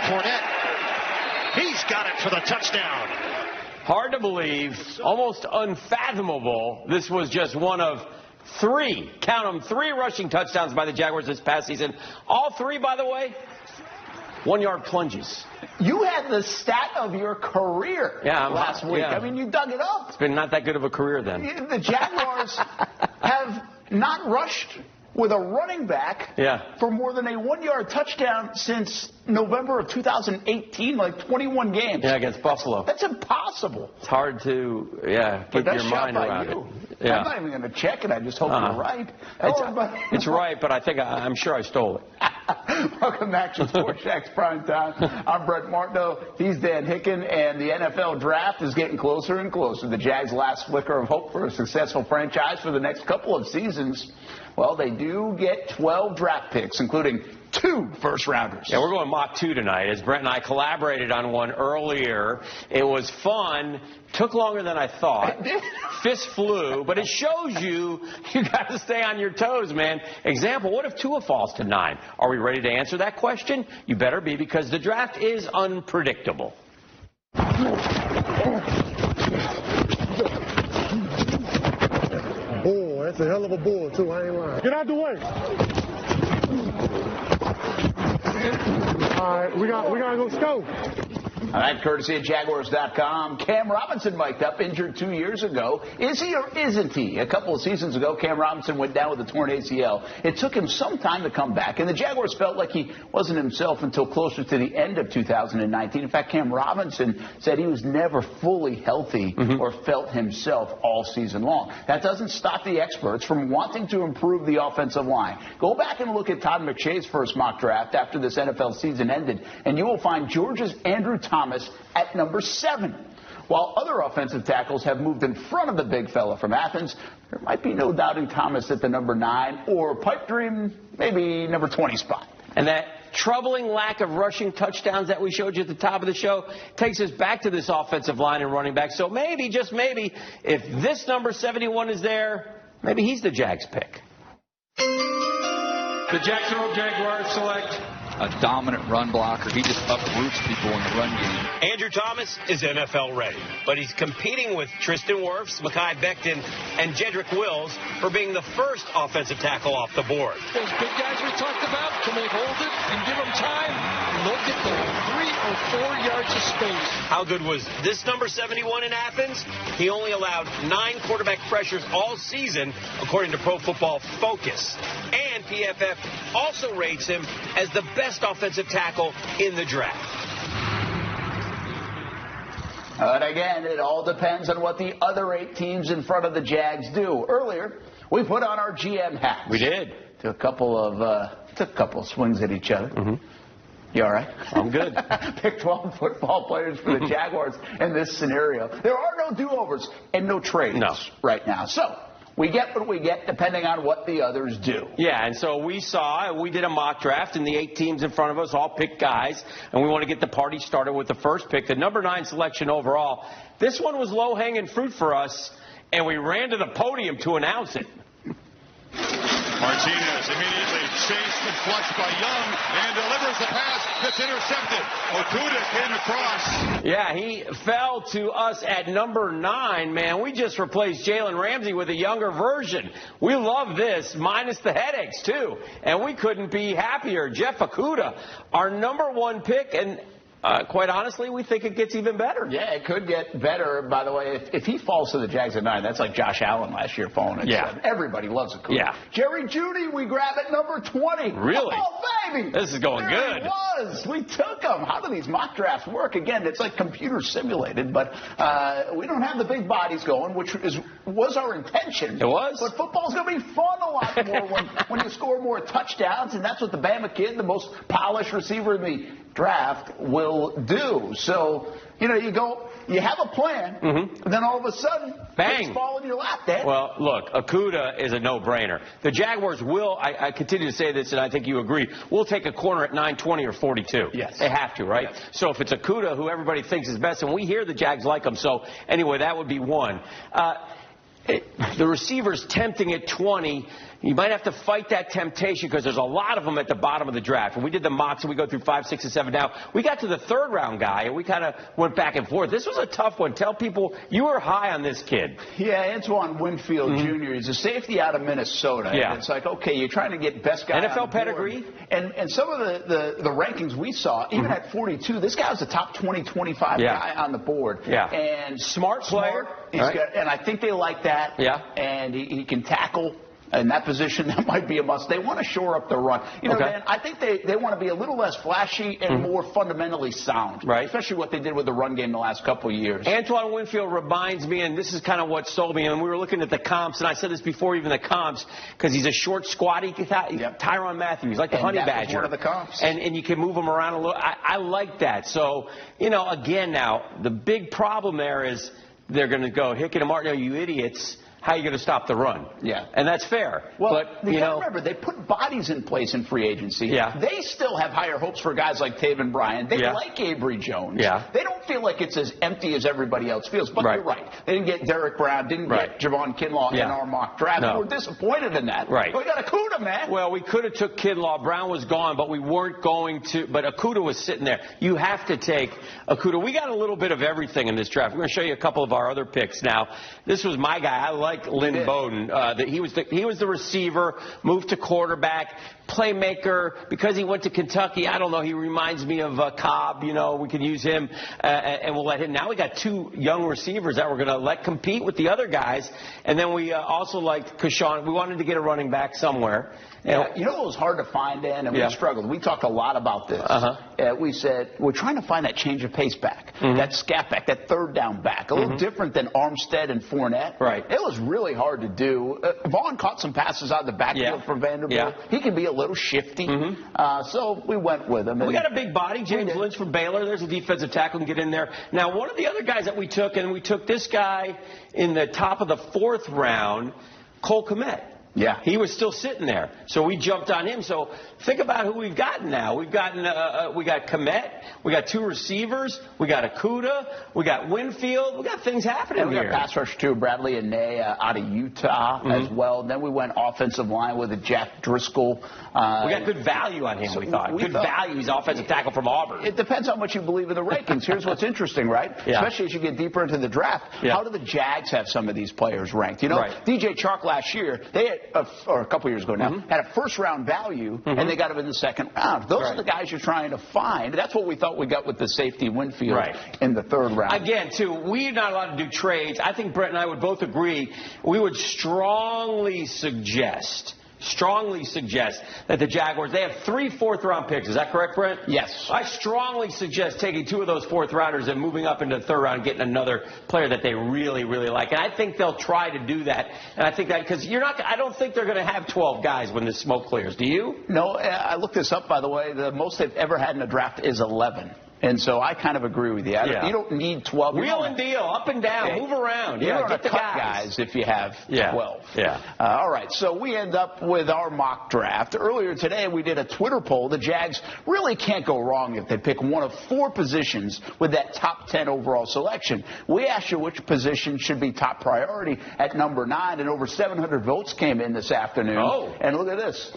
Fournette. He's got it for the touchdown. Hard to believe, almost unfathomable. This was just one of three, count them, 3 rushing touchdowns by the Jaguars this past season. All 3, by the way, 1-yard plunges. You had the stat of your career last week. Yeah. I mean, you dug it up. It's been not that good of a career then. The Jaguars have not rushed with a running back for more than a 1-yard touchdown since November of 2018, like 21 games. Yeah, against Buffalo. That's impossible. It's hard to, get your mind around it. Yeah. I'm not even going to check it. I just hope you're right. It's right, but I'm sure I stole it. Welcome to Action Sports Jax Primetime. I'm Brent Martineau. He's Dan Hicken, and the NFL draft is getting closer and closer. The Jags' last flicker of hope for a successful franchise for the next couple of seasons. Well, they do get 12 draft picks, including 2 first-rounders. Yeah, we're going mock 2 tonight, as Brent and I collaborated on one earlier. It was fun. Took longer than I thought. It did. Fist flew, but it shows you got to stay on your toes, man. Example, what if Tua falls to 9? Are we ready to answer that question? You better be, because the draft is unpredictable. Boy, that's a hell of a bull, too. I ain't lying. Get out the way. All right, we got to go scope. All right, courtesy of Jaguars.com. Cam Robinson mic'd up, injured 2 years ago. Is he or isn't he? A couple of seasons ago, Cam Robinson went down with a torn ACL. It took him some time to come back, and the Jaguars felt like he wasn't himself until closer to the end of 2019. In fact, Cam Robinson said he was never fully healthy or felt himself all season long. That doesn't stop the experts from wanting to improve the offensive line. Go back and look at Todd McShay's first mock draft after this NFL season ended, and you will find Georgia's Andrew Thomas at number 7. While other offensive tackles have moved in front of the big fella from Athens, there might be no doubting Thomas at the number 9 or pipe dream, maybe number 20 spot. And that troubling lack of rushing touchdowns that we showed you at the top of the show takes us back to this offensive line and running back. So maybe, just maybe, if this number 71 is there, maybe he's the Jags pick. The Jacksonville Jaguars select a dominant run blocker. He just uproots people in the run game. Andrew Thomas is NFL ready, but he's competing with Tristan Wirfs, Mekhi Becton, and Jedrick Wills for being the first offensive tackle off the board. Those big guys we talked about, can they hold it and give them time? Look at the 3 or 4 yards of space. How good was this number 71 in Athens? He only allowed 9 quarterback pressures all season, according to Pro Football Focus. And PFF also rates him as the best offensive tackle in the draft. But again, it all depends on what the other 8 teams in front of the Jags do. Earlier, we put on our GM hats. We did. Took a couple of swings at each other. You all right? I'm good. Pick 12 football players for the Jaguars in this scenario. There are no do-overs and no trades right now. So we get what we get depending on what the others do. Yeah, and so we did a mock draft, and the 8 teams in front of us all picked guys, and we want to get the party started with the first pick, the number 9 selection overall. This one was low-hanging fruit for us, and we ran to the podium to announce it. Martinez immediately chased and flushed by Young and delivers the pass that's intercepted. Okudah came across. Yeah, he fell to us at number 9, man. We just replaced Jalen Ramsey with a younger version. We love this, minus the headaches, too. And we couldn't be happier. Jeff Okudah, our number 1 pick, and quite honestly, we think it gets even better. Yeah, it could get better. By the way, if he falls to the Jags at 9, that's like Josh Allen last year falling at 7. Everybody loves Okudah. Yeah. Jerry Jeudy, we grab at number 20. Really? Oh, baby. This is going good. It was. We took him. How do these mock drafts work? Again, it's like computer simulated, but we don't have the big bodies going, which was our intention. It was. But football's going to be fun a lot more when you score more touchdowns, and that's what the Bama kid, the most polished receiver in the draft, will do. So, you have a plan, and then all of a sudden, bang, things fall in your lap, Dan. Well, look, Okudah is a no-brainer. The Jaguars will, I continue to say this, and I think you agree, will take a corner at 9, 20, or 42. Yes. They have to, right? Yes. So if it's Okudah, who everybody thinks is best, and we hear the Jags like him, so anyway, that would be one. The receivers tempting at 20. you might have to fight that temptation because there's a lot of them at the bottom of the draft. And we did the mocks, and we go through 5, 6, and 7. Now, we got to the third round guy, and we kind of went back and forth. This was a tough one. Tell people you were high on this kid. Yeah, Antoine Winfield Jr. He's a safety out of Minnesota. Yeah. And it's like, okay, you're trying to get best guy NFL on the pedigree. board. And some of the rankings we saw, even at 42, this guy was a top 20, 25 guy on the board. Yeah. And smart player. He's got, and I think they like that. Yeah. And he can tackle. In that position, that might be a must. They want to shore up the run. You know, man, I think they want to be a little less flashy and more fundamentally sound. Right. Especially what they did with the run game the last couple of years. Antoine Winfield reminds me, and this is kind of what sold me, and we were looking at the comps, and I said this before even the comps, because he's a short, squatty Tyrann Mathieu. He's like the honey badger. Was one of the comps. And you can move him around a little. I like that. So, you know, again now, the big problem there is they're going to go, Hicken and Martineau, you idiots. How are you going to stop the run? Yeah. And that's fair. Well, but, you know, remember, they put bodies in place in free agency. Yeah. They still have higher hopes for guys like Taven Bryan. They like Avery Jones. Yeah. They don't feel like it's as empty as everybody else feels. But you're right. They didn't get Derek Brown, didn't get Javon Kinlaw in our mock draft. No. We're disappointed in that. Right. But we got Okudah, man. Well, we could have took Kinlaw. Brown was gone, but we weren't going to. But Okudah was sitting there. You have to take Okudah. We got a little bit of everything in this draft. We're going to show you a couple of our other picks now. This was my guy. I like Lynn Bowden. He was the receiver, moved to quarterback, playmaker. Because he went to Kentucky, I don't know, he reminds me of Cobb. You know, we can use him, and we'll let him. Now we got two young receivers that we're going to let compete with the other guys. And then we also liked Kashawn. We wanted to get a running back somewhere. Yeah, you know what was hard to find, Dan, and we struggled. We talked a lot about this. We said we're trying to find that change of pace back, that scat back, that third down back, a little different than Armstead and Fournette. Right. It was really hard to do. Vaughn caught some passes out of the backfield for Vanderbilt. Yeah. He can be a little shifty, so we went with him. We got a big body, James Lynch from Baylor. There's a defensive tackle who can get in there. Now, one of the other guys that we took, and we took this guy in the top of the 4th round, Cole Kmet. Yeah. He was still sitting there. So we jumped on him. So think about who we've gotten now. We've gotten, we got Kmet. We got 2 receivers. We got Okudah. We got Winfield. We got things happening and we here. got pass rush too. Bradley and Ney out of Utah as well. And then we went offensive line with a Jack Driscoll. We got good value on him, we thought. Good value. He's offensive tackle from Auburn. It depends how much you believe in the rankings. Here's what's interesting, right? Especially as you get deeper into the draft. How do the Jags have some of these players ranked? You know, DJ Chark last year, they had, or a couple years ago now, had a first-round value, and they got him in the 2nd round. Those are the guys you're trying to find. That's what we thought we got with the safety Winfield in the 3rd round. Again, too, we're not allowed to do trades. I think Brent and I would both agree. We would strongly suggest that the Jaguars, they have 3 4th-round picks. Is that correct, Brent? Yes. I strongly suggest taking 2 of those 4th-rounders and moving up into the 3rd round and getting another player that they really, really like. And I think they'll try to do that. And I think that because I don't think they're going to have 12 guys when this smoke clears. Do you? No, I looked this up, by the way. The most they've ever had in a draft is 11. And so I kind of agree with you. You don't need 12. Wheel and deal, up and down, move around. You don't get the cut guys if you have 12. Yeah. All right, so we end up with our mock draft. Earlier today, we did a Twitter poll. The Jags really can't go wrong if they pick one of 4 positions with that top 10 overall selection. We asked you which position should be top priority at number 9, and over 700 votes came in this afternoon. Oh. And look at this.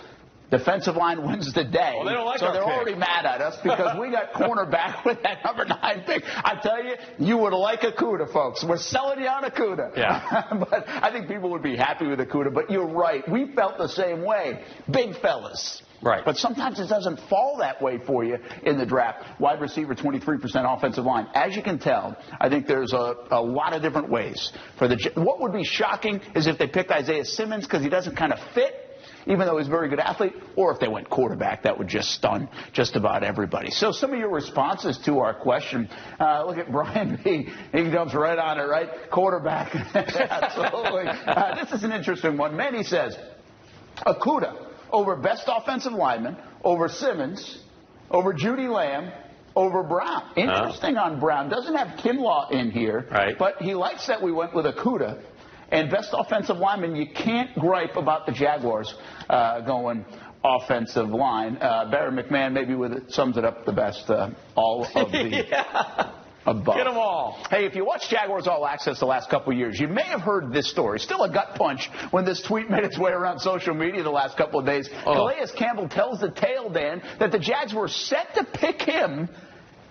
Defensive line wins the day. Well, they don't like so our they're pick. already mad at us because we got cornerback with that number 9 pick. I tell you, you would like Okudah, folks. We're selling you on Okudah. Yeah. But I think people would be happy with Okudah. But you're right. We felt the same way. Big fellas. Right. But sometimes it doesn't fall that way for you in the draft. Wide receiver, 23% offensive line. As you can tell, I think there's a lot of different ways. What would be shocking is if they picked Isaiah Simmons because he doesn't kind of fit, even though he's a very good athlete, or if they went quarterback, that would just stun just about everybody. So some of your responses to our question, look at Brian B. He jumps right on it, right? Quarterback. Absolutely. This is an interesting one. Manny says, Okudah over best offensive lineman, over Simmons, over Judy Lamb, over Brown. Interesting on Brown. Doesn't have Kinlaw in here, but he likes that we went with Okudah. And best offensive lineman, you can't gripe about the Jaguars going offensive line. Barry McMahon maybe sums it up the best. All of the A buff. Get them all. Hey, if you watch Jaguars All Access the last couple of years, you may have heard this story. Still a gut punch when this tweet made its way around social media the last couple of days. Calais Campbell tells the tale, Dan, that the Jags were set to pick him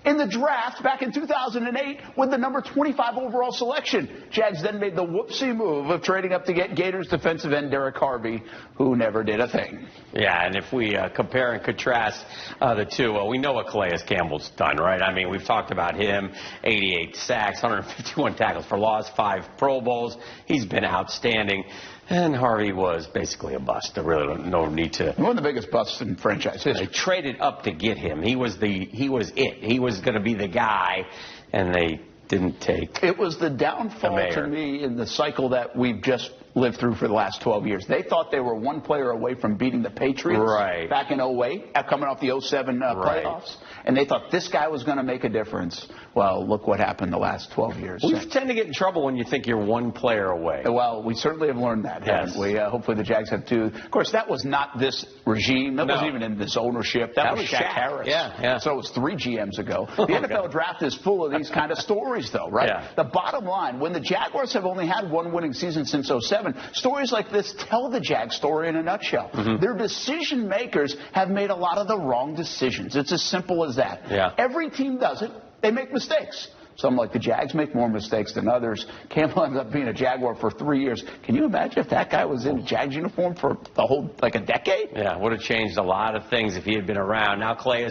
in the draft back in 2008 with the number 25 overall selection. Jags then made the whoopsie move of trading up to get Gators defensive end Derek Harvey, who never did a thing. Yeah, and if we compare and contrast the two, well, we know what Calais Campbell's done, right? I mean, we've talked about him, 88 sacks, 151 tackles for loss, 5 Pro Bowls. He's been outstanding. And Harvey was basically a bust. There really no need to. One of the biggest busts in franchise history. They traded up to get him. He was it. He was going to be the guy, and they didn't take. It was the downfall to me in the cycle that we've just lived through for the last 12 years. They thought they were one player away from beating the Patriots back in 08, coming off the 07 playoffs. And they thought this guy was going to make a difference. Well, look what happened the last 12 years. We tend to get in trouble when you think you're one player away. Well, we certainly have learned that, haven't we? Hopefully the Jags have too. Of course, that was not this regime. That wasn't even in this ownership. That was Shaq Harris. Yeah. So it was 3 GMs ago. The NFL draft is full of these kind of stories, though, right? Yeah. The bottom line, when the Jaguars have only had one winning season since 07, stories like this tell the Jag story in a nutshell. Their decision makers have made a lot of the wrong decisions. It's as simple as that. Yeah. Every team does it. They make mistakes. Some, like the Jags, make more mistakes than others. Campbell ends up being a Jaguar for 3 years. Can you imagine if that guy was in a Jags uniform for the whole, a decade? Yeah, would have changed a lot of things if he had been around. Now Calais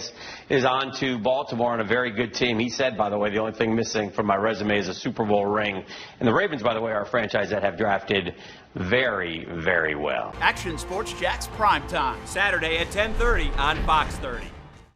is on to Baltimore on a very good team. He said, by the way, the only thing missing from my resume is a Super Bowl ring. And the Ravens, by the way, are a franchise that have drafted very, very well. Action Sports Jax Primetime, Saturday at 10:30 on Fox 30.